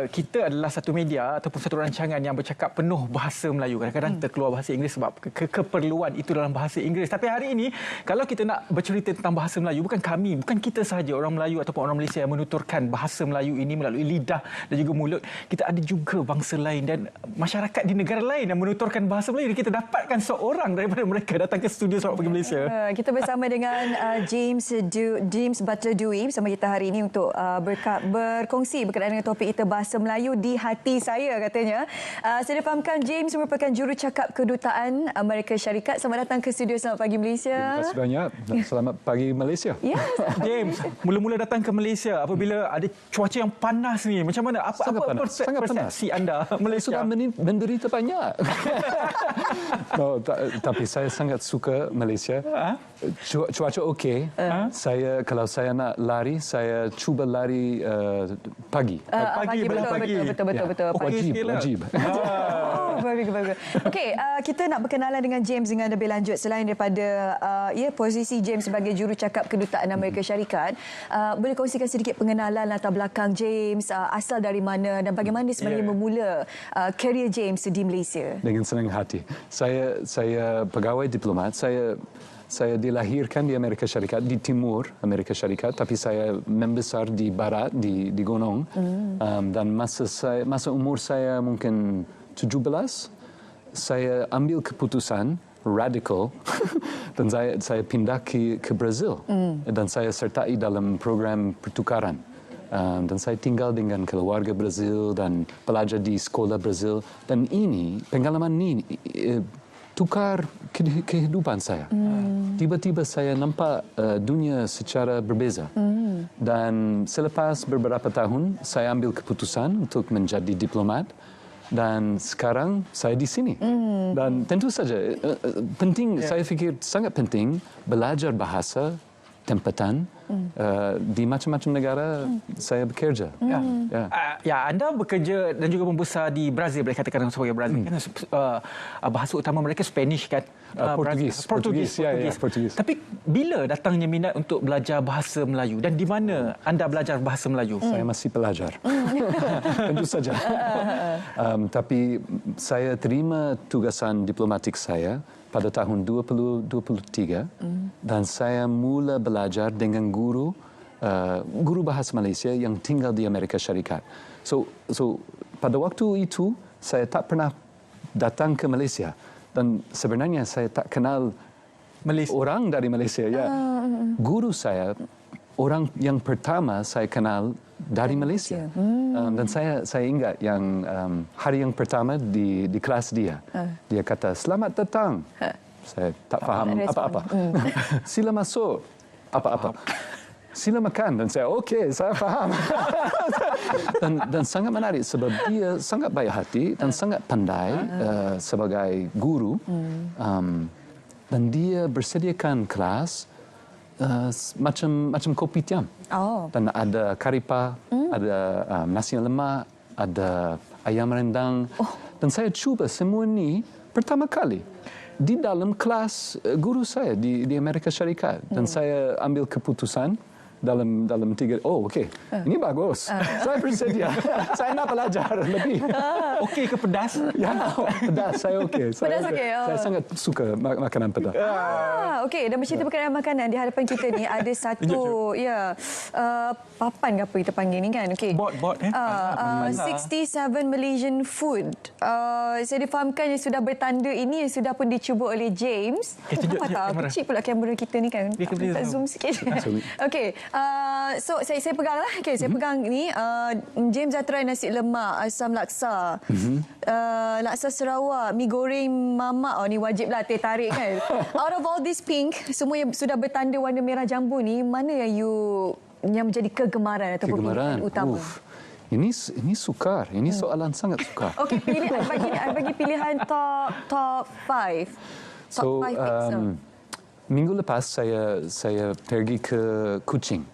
kita adalah satu media ataupun satu rancangan yang bercakap penuh bahasa Melayu. Kadang-kadang terkeluar bahasa Inggeris sebab keperluan itu dalam bahasa Inggeris. Tapi hari ini, kalau kita nak bercerita tentang bahasa Melayu, bukan kita sahaja orang Melayu ataupun orang Malaysia yang menuturkan bahasa Melayu ini melalui lidah dan juga mulut. Kita ada juga bangsa lain dan masyarakat di negara lain yang menuturkan bahasa Melayu. Kita dapatkan seorang daripada mereka datang ke studio Selamat Pagi Malaysia. Kita bersama dengan James Butler Dewey bersama kita hari ini untuk berkongsi berkaitan dengan topik kita bahasa Melayu di hati saya katanya. Saya fahamkan James merupakan jurucakap kedutaan Amerika Syarikat. Selamat datang ke studio Selamat Pagi Malaysia. Terima kasih banyak. Selamat pagi Malaysia. Yes. James, mula-mula datang ke Malaysia apabila ada cuaca yang panas ni. Macam mana? Apa persepsi anda Malaysia? Sudah menderita banyak. Tapi saya sangat suka Malaysia. Cuaca okey. Kalau saya nak lari, saya cuba lari pagi. Betul. Wajib. Bagus. Okey, kita nak berkenalan dengan James dengan lebih lanjut selain daripada posisi James sebagai jurucakap kedutaan Amerika Syarikat. Boleh kongsikan sedikit pengenalan latar belakang James, asal dari mana dan bagaimana sebenarnya memula kerjaya James di Malaysia? Dengan senang hati. Saya pegawai diplomat. Saya dilahirkan di Amerika Syarikat, di timur Amerika Syarikat, tapi saya membesar di barat, di Gunung. Dan masa umur saya mungkin 17, saya ambil keputusan radikal dan saya pindah ke Brazil. Dan saya sertai dalam program pertukaran. Dan saya tinggal dengan keluarga Brazil dan belajar di sekolah Brazil. Dan pengalaman ini tukar kehidupan saya. Tiba-tiba saya nampak dunia secara berbeza. Dan selepas beberapa tahun, saya ambil keputusan untuk menjadi diplomat. Dan sekarang saya di sini. Dan tentu saja penting, saya fikir sangat penting belajar bahasa tempatan di macam-macam negara saya bekerja. Anda bekerja dan juga membesar di Brazil, boleh katakan sebagai Brazil. Bahasa utama mereka Spanish kan? Portugis. Tapi bila datangnya minat untuk belajar bahasa Melayu dan di mana anda belajar bahasa Melayu? Saya masih pelajar. Tentu saja. Tapi saya terima tugasan diplomatik saya pada tahun 2023 dan saya mula belajar dengan guru bahasa Malaysia yang tinggal di Amerika Syarikat. So pada waktu itu saya tak pernah datang ke Malaysia dan sebenarnya saya tak kenal orang dari Malaysia. Guru saya orang yang pertama saya kenal dari Malaysia. Dan saya ingat yang hari yang pertama di kelas dia. Dia kata, "Selamat datang." Saya tak faham apa-apa. "Sila masuk." Apa-apa. "Sila makan." Dan saya, okey, saya faham. dan sangat menarik sebab dia sangat baik hati dan sangat pandai sebagai guru. Dan dia bersediakan kelas macam kopitiam. Dan ada karipah, ada nasi lemak, ada ayam rendang. Dan saya cuba semua ini pertama kali di dalam kelas guru saya di Amerika Syarikat. Dan saya ambil keputusan dalam 3, okey, ini bagus. Saya bersedia. Saya nak belajar lebih. Okey ke pedas? Ya, pedas. Saya okey. Pedas okey. Saya sangat suka makanan pedas. Okey, dan bercerita berkenaan makanan di hadapan kita ni ada satu papan ke apa kita panggil ni kan? Okey. Bot 67 Malaysian food. Saya difahamkan yang sudah bertanda ini yang sudah pun dicuba oleh James. Apa tak? Kecil pula kamera kita ni kan. Tak zoom sikit. Okey. So saya pegang lah. Okay, saya pegang ni. James dah try nasi lemak, asam laksa, laksa Sarawak, mi goreng mamak. Ni wajib lah teh tarik kan. Out of all this pink, semua yang sudah bertanda warna merah jambu ni, mana yang menjadi kegemaran ataupun pilihan utama? Ini sukar. Ini soalan sangat sukar. Okey, bagi pilihan top 5. Top 5 minggu lepas saya pergi ke Kuching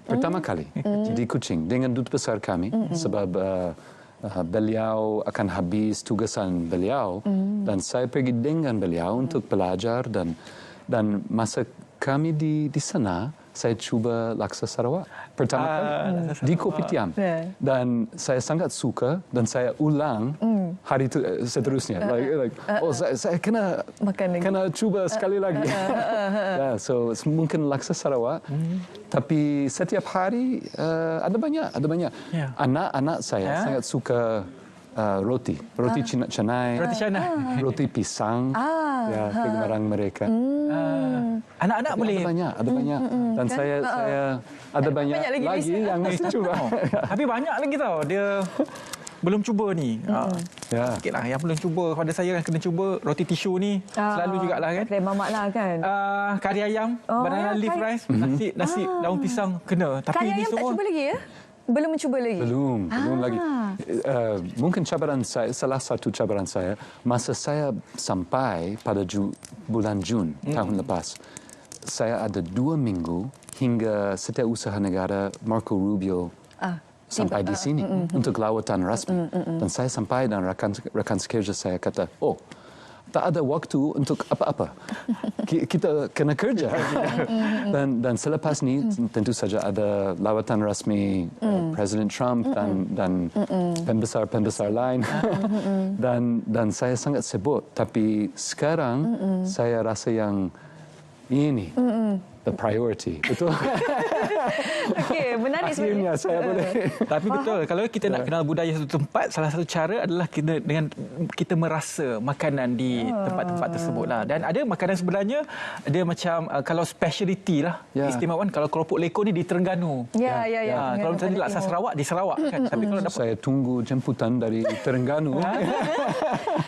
pertama kali di Kuching dengan duta besar kami sebab beliau akan habis tugasan beliau dan saya pergi dengan beliau untuk belajar dan masa kami di sana saya cuba laksa Sarawak pertama kali di Kopitiam. Dan saya sangat suka dan saya ulang hari itu seterusnya. Saya kena cuba sekali lagi. So mungkin laksa Sarawak. Tapi setiap hari ada banyak. Anak-anak saya sangat suka roti canai, roti pisang, kegemaran mereka. Anak-anak boleh. Ada banyak. Dan saya ada banyak lagi yang mesti cuba. Tapi banyak lagi tau dia belum cuba ni. Sikitlah yang belum cuba. Pada saya kan kena cuba roti tisu ni. Selalu jugalah kan. Kedai mamak lah kan. Kari ayam, banana leaf rice, nasi daun pisang kena. Tapi Kari ini ayam tak semua cuba lagi ya? Belum mencuba lagi? Belum lagi. Mungkin cabaran saya, salah satu cabaran saya, masa saya sampai pada bulan Jun tahun lepas, saya ada 2 minggu hingga Setiausaha Negara Marco Rubio sampai di sini untuk lawatan rasmi. Dan saya sampai dan rakan sekerja saya kata, tak ada waktu untuk apa-apa. Kita kena kerja. Dan selepas ni tentu saja ada lawatan rasmi Presiden Trump dan pembesar-pembesar lain. Dan saya sangat sibuk. Tapi sekarang saya rasa yang ini the priority. Betul? Okey, menarik sebenarnya. Saya boleh. Tapi betul, kalau kita nak kenal budaya satu tempat, salah satu cara adalah dengan kita merasa makanan di tempat-tempat tersebutlah. Dan ada makanan sebenarnya dia macam kalau speciality lah, istimewaan. Kalau keropok lekor ni di Terengganu. Kalau tadi laksa Sarawak di Sarawak kan. Tapi kalau dapat saya tunggu jemputan dari Terengganu.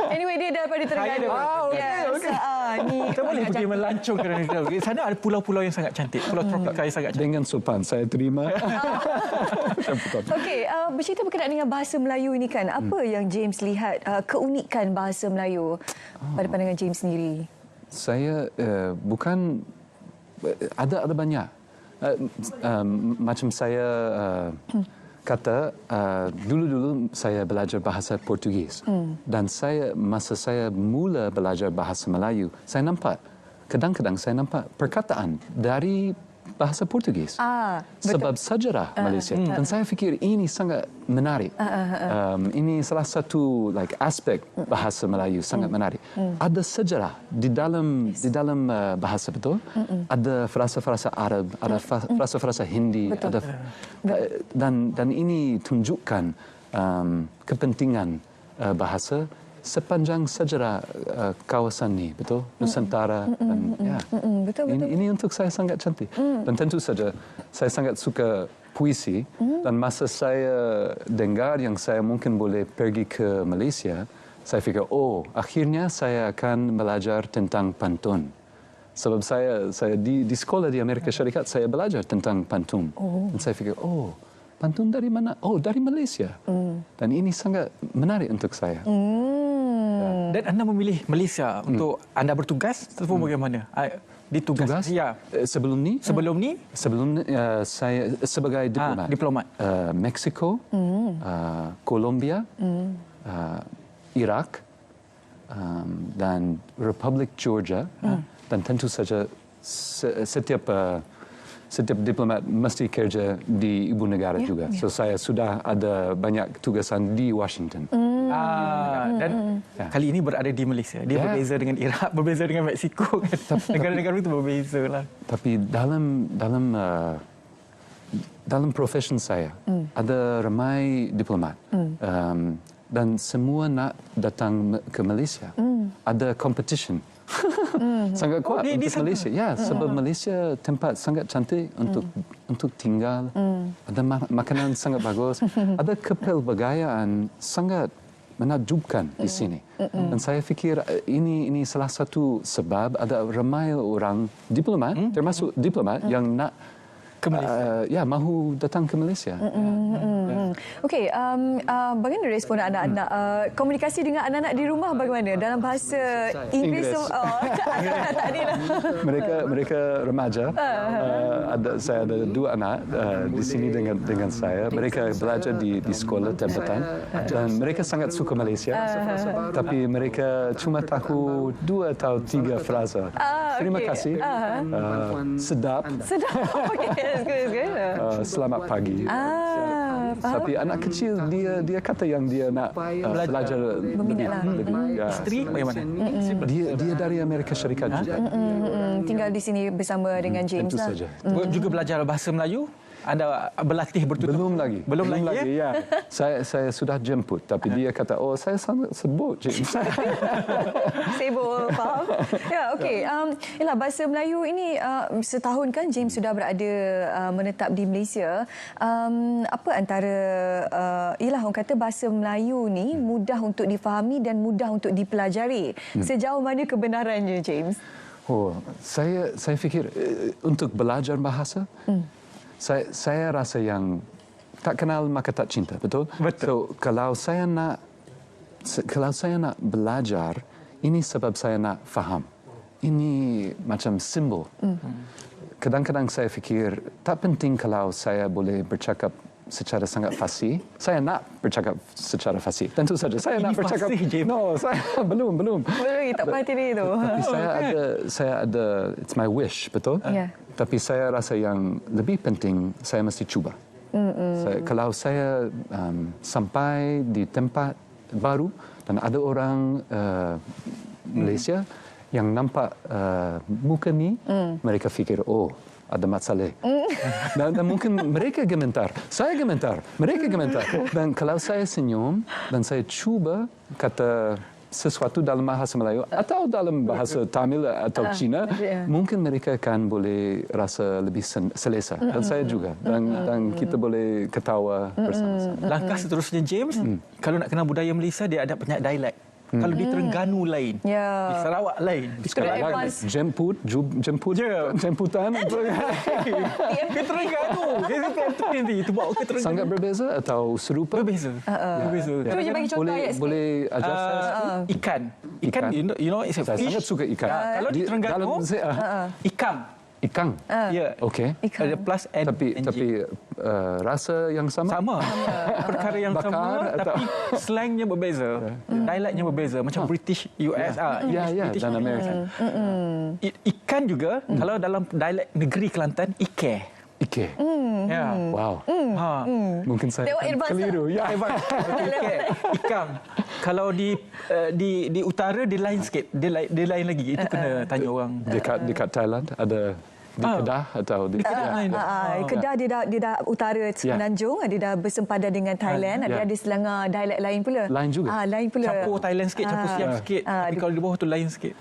Anyway, dia daripada Terengganu. Kita boleh pergi melancong ke Terengganu. Di sana ada pulau-pulau yang sangat cantik. Pulau tropika yang sangat cantik. Dengan sopan saya terima. Okey, bercerita berkenaan dengan bahasa Melayu ini kan, apa yang James lihat keunikan bahasa Melayu pada pandangan James sendiri? Saya bukan ada banyak. Macam saya kata dulu saya belajar bahasa Portugis dan masa saya mula belajar bahasa Melayu, saya nampak kadang-kadang saya nampak perkataan dari bahasa Portugis sebab sejarah Malaysia. Dan saya fikir ini sangat menarik. Ini salah satu aspek bahasa Melayu sangat menarik. Ada sejarah di dalam bahasa, betul? Ada frasa-frasa Arab, ada frasa-frasa Hindi, ada, dan ini tunjukkan kepentingan bahasa sepanjang sejarah kawasan ini, betul? Nusantara. Betul. Ini untuk saya sangat cantik. Dan tentu saja saya sangat suka puisi. Dan masa saya dengar yang saya mungkin boleh pergi ke Malaysia, saya fikir, akhirnya saya akan belajar tentang pantun. Sebab saya di sekolah di Amerika Syarikat, saya belajar tentang pantun. Dan saya fikir, pantun dari mana? Dari Malaysia. Dan ini sangat menarik untuk saya. Dan anda memilih Malaysia untuk anda bertugas ataupun bagaimana? Ditugas? Ya. Sebelum ni saya sebagai diplomat. Mexico, Colombia, Iraq, dan Republik Georgia. Dan tentu saja setiap diplomat mesti kerja di ibu negara juga. So saya sudah ada banyak tugasan di Washington. Dan kali ini berada di Malaysia. Dia berbeza dengan Iraq, berbeza dengan Mexico kan. Negara-negara itu berbeza lah. Tapi dalam profesi saya ada ramai diplomat. Dan semua nak datang ke Malaysia. Ada competition. Sangat kuat untuk Malaysia. Sebab Malaysia tempat sangat cantik untuk tinggal. Ada makanan sangat bagus. Ada kepelbagaian sangat menakjubkan di sini. Dan saya fikir ini salah satu sebab ada ramai orang diplomat, termasuk diplomat yang nak ke Malaysia. Mahu datang ke Malaysia. Okey, bagaimana respon anak-anak? Komunikasi dengan anak-anak di rumah bagaimana? Dalam bahasa Inggeris? Mereka remaja. Saya ada 2 anak di sini dengan saya. Mereka belajar di sekolah tempatan dan mereka sangat suka Malaysia. Tapi mereka cuma tahu 2 atau 3 frasa. Terima kasih. Sedap. Sedap. Okay, that's good. Selamat pagi. Tapi anak kecil dia kata yang dia nak belajar lebih. Isteri bagaimana? Dia dari Amerika Syarikat juga. Tinggal di sini bersama dengan James tentu lah. saja. Juga belajar bahasa Melayu? Anda berlatih bertutur? Belum lagi ya? Saya sudah jemput, tapi dia kata, saya sangat sebut James. Sibuk, faham? Ya, okey. Yalah, bahasa Melayu ini setahun kan James sudah berada menetap di Malaysia. Apa antara, yalah orang kata bahasa Melayu ni mudah untuk difahami dan mudah untuk dipelajari. Sejauh mana kebenarannya, James? Saya fikir untuk belajar bahasa, saya rasa yang tak kenal maka tak cinta, betul? So kalau saya nak belajar, ini sebab saya nak faham. Ini macam simbol. Kadang-kadang saya fikir tak penting kalau saya boleh bercakap secara sangat fasih. Saya nak bercakap secara fasih. Tentu saja saya nak bercakap. No, saya belum. Belum, tak perhati diri tu. Tapi saya ada it's my wish, betul? Ya. Tapi saya rasa yang lebih penting saya mesti cuba. Kalau saya sampai di tempat baru dan ada orang Malaysia yang nampak muka ni, mereka fikir ada masalah. Dan mungkin mereka gemetar, saya gemetar, mereka gemetar. Dan kalau saya senyum dan saya cuba kata sesuatu dalam bahasa Melayu atau dalam bahasa Tamil atau Cina, mungkin mereka akan boleh rasa lebih selesa. Dan saya juga. Dan kita boleh ketawa bersama-sama. Langkah seterusnya James, kalau nak kenal budaya Malaysia, dia ada banyak dialek. Kalau di Terengganu lain, di Sarawak lain. Sekarang jemputan. Ke Terengganu. Itu bawa ke Terengganu. Sangat berbeza atau serupa? Berbeza. Cuba je bagi contoh ayat sikit. Boleh ajar saya sikit? Ikan. Ikan, you know, it's a Saya fish. sangat suka ikan. Kalau di Terengganu, ikan. Ikan? Ya. Okey. Ada plus N. Tapi rasa yang sama? Sama. Perkara yang sama, tapi slangnya berbeza. Dialeknya berbeza. Macam British, US. Ya, dan Amerika. Ikan juga, kalau dalam dialek negeri Kelantan, Ike. Ya. Wow. Mungkin saya keliru. Ya. Ike. Ikan. Kalau di utara, dia lain sikit. Dia lain lagi. Itu kena tanya orang. Dekat Thailand ada di Kedah atau di Kedah dia dah utara Semenanjung, dia dah bersempadan dengan Thailand, dia ada selangar dialek lain pula. Lain juga. Lain pula. Campur Thailand sikit, campur Siam sikit. Tapi kalau di bawah tu lain sikit.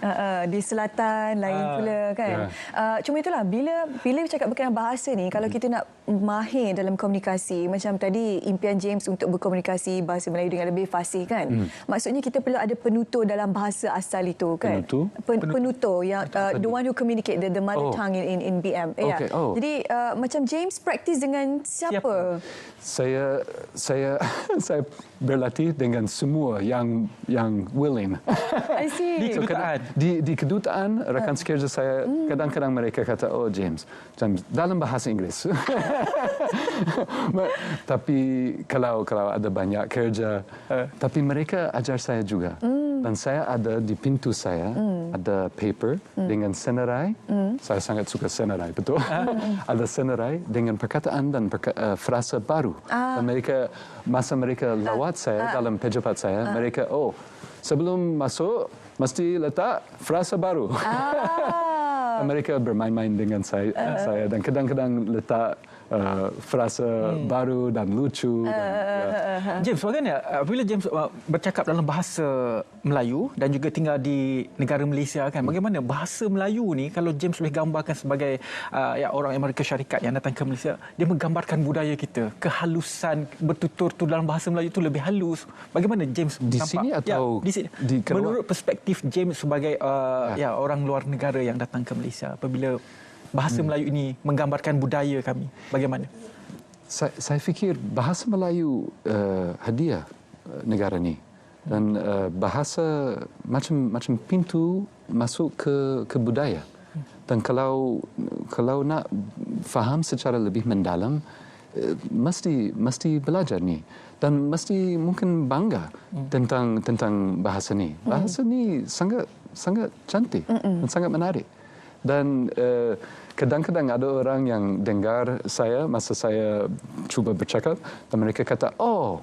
Di selatan lain pula kan. Cuma itulah bila bercakap berkenaan bahasa ni, kalau kita nak mahir dalam komunikasi, macam tadi impian James untuk berkomunikasi bahasa Melayu dengan lebih fasih kan. Maksudnya kita perlu ada penutur dalam bahasa asal itu kan. Penutur yang the one who communicate the mother tongue in BM. Okay. Jadi macam James praktis dengan siapa? Saya berlatih dengan semua yang willing. I see. Di kedutaan rakan sekerja saya kadang-kadang mereka kata James dalam bahasa Inggeris. Tapi kalau ada banyak kerja, tapi mereka ajar saya juga. Dan saya ada di pintu saya ada paper dengan senarai. Saya sangat suka senarai, betul. Ada senarai dengan perkataan dan frasa baru. Dan masa mereka lawat saya dalam pejabat saya, mereka sebelum masuk mesti letak frasa baru. Mereka bermain-main dengan saya dan kadang-kadang letak frasa baru dan lucu. James, bagaimana apabila James bercakap dalam bahasa Melayu dan juga tinggal di negara Malaysia kan, bagaimana bahasa Melayu ni kalau James boleh gambarkan sebagai orang Amerika Syarikat yang datang ke Malaysia, dia menggambarkan budaya kita, kehalusan bertutur tu dalam bahasa Melayu tu lebih halus. Bagaimana James di nampak? Sini atau di sini? Menurut perspektif James sebagai orang luar negara yang datang ke Malaysia, apabila bahasa Melayu ini menggambarkan budaya kami, bagaimana? Saya fikir bahasa Melayu hadiah negara ni, dan bahasa macam pintu masuk ke budaya. Dan kalau nak faham secara lebih mendalam, mesti belajar ni dan mesti mungkin bangga tentang bahasa ni. Bahasa ni sangat cantik dan sangat menarik. Dan kadang-kadang ada orang yang dengar saya masa saya cuba bercakap dan mereka kata, oh,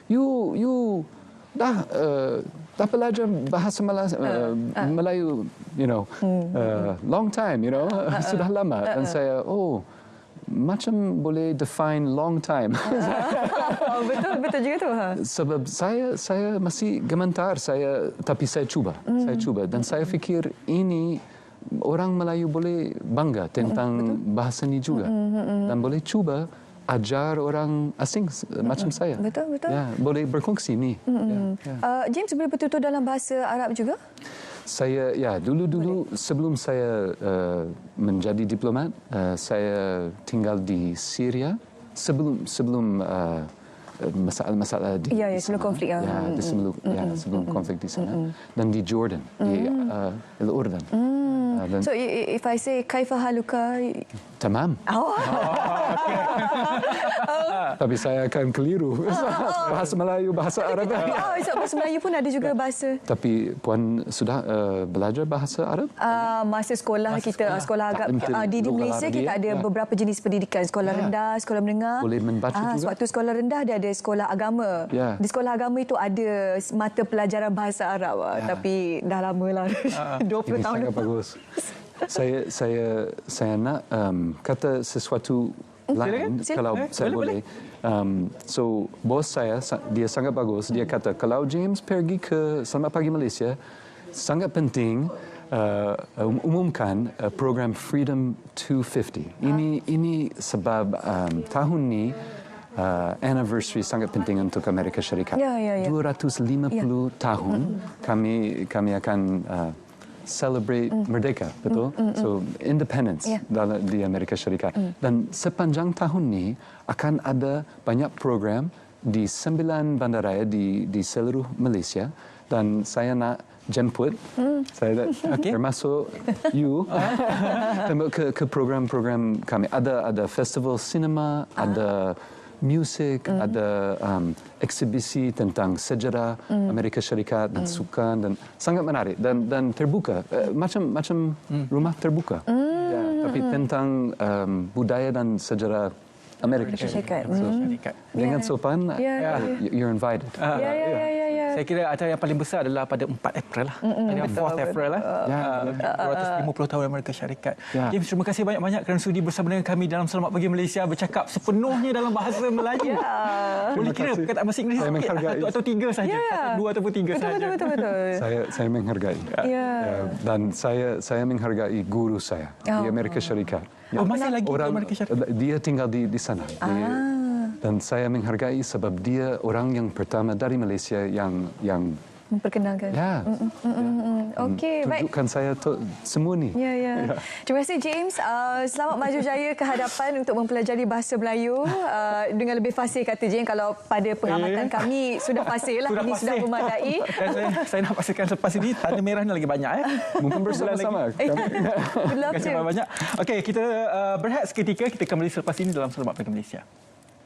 you dah belajar bahasa Melayu, long time, sudah lama. Dan saya, macam boleh define long time. Betul juga tu. Sebab saya masih gemetar, tapi saya cuba. Dan saya fikir ini orang Melayu boleh bangga tentang bahasa ini juga. Dan boleh cuba ajar orang asing macam saya. Betul. Ya, boleh berkongsi ni. James boleh betul-betul dalam bahasa Arab juga? Saya dulu sebelum saya menjadi diplomat, saya tinggal di Syria sebelum masalah di sebelum konflik sebelum konflik di sana, dan di Jordan, di Al-Urdun. So if I say kaifa haluka, tamam. Tapi saya akan keliru. Bahasa Melayu, bahasa Arab. Bahasa Melayu pun ada juga bahasa. Tapi Puan sudah belajar bahasa Arab? Masa sekolah kita, sekolah agak di Malaysia kita ada beberapa jenis pendidikan. Sekolah rendah, sekolah menengah. Boleh membaca juga? Waktu sekolah rendah dia ada sekolah agama. Di sekolah agama itu ada mata pelajaran bahasa Arab. Tapi dah lama lah. 20 tahun lepas. Bagus. Saya nak kata sesuatu lain kalau saya boleh. So bos saya dia sangat bagus. Dia kata kalau James pergi ke Selamat Pagi Malaysia, sangat penting umumkan program Freedom 250. Ini sebab tahun ni anniversary sangat penting untuk Amerika Syarikat. 250 tahun kami akan celebrate merdeka, betul? So independence di Amerika Syarikat. Dan sepanjang tahun ni akan ada banyak program di 9 bandaraya di seluruh Malaysia, dan saya nak jemput saya termasuk you ke program-program kami. Ada festival sinema, ada musik, ada eksibisi tentang sejarah Amerika Syarikat dan sukan, dan sangat menarik dan terbuka, macam rumah terbuka. Tapi tentang budaya dan sejarah Amerika Syarikat. Dengan sopan, you're invited. Saya kira acara yang paling besar adalah pada 4 April lah. 4 April lah. 250 tahun Amerika Syarikat. James, terima kasih banyak-banyak kerana sudi bersama dengan kami dalam Selamat Pagi Malaysia, bercakap sepenuhnya dalam bahasa Melayu. Boleh kira perkataan bahasa Inggeris sikit atau 3 saja. 2 ataupun 3 saja. Betul. Saya menghargai. Dan saya menghargai guru saya di Amerika Syarikat. Masih lagi di Amerika Syarikat? Dia tinggal di sana. Dan saya menghargai sebab dia orang yang pertama dari Malaysia yang memperkenalkan. Okey, baik. Tunjukkan saya semua ni. Terima kasih James. Selamat maju jaya ke hadapan untuk mempelajari bahasa Melayu dengan lebih fasih, kata James. Kalau pada pengamatan kami sudah fasih lah. Ini sudah memadai. Saya nak pastikan selepas ini tanda merah ni lagi banyak. Mungkin bersama-sama. Terima kasih banyak. Okey, kita berehat seketika. Kita kembali selepas ini dalam Selamat Pagi Malaysia.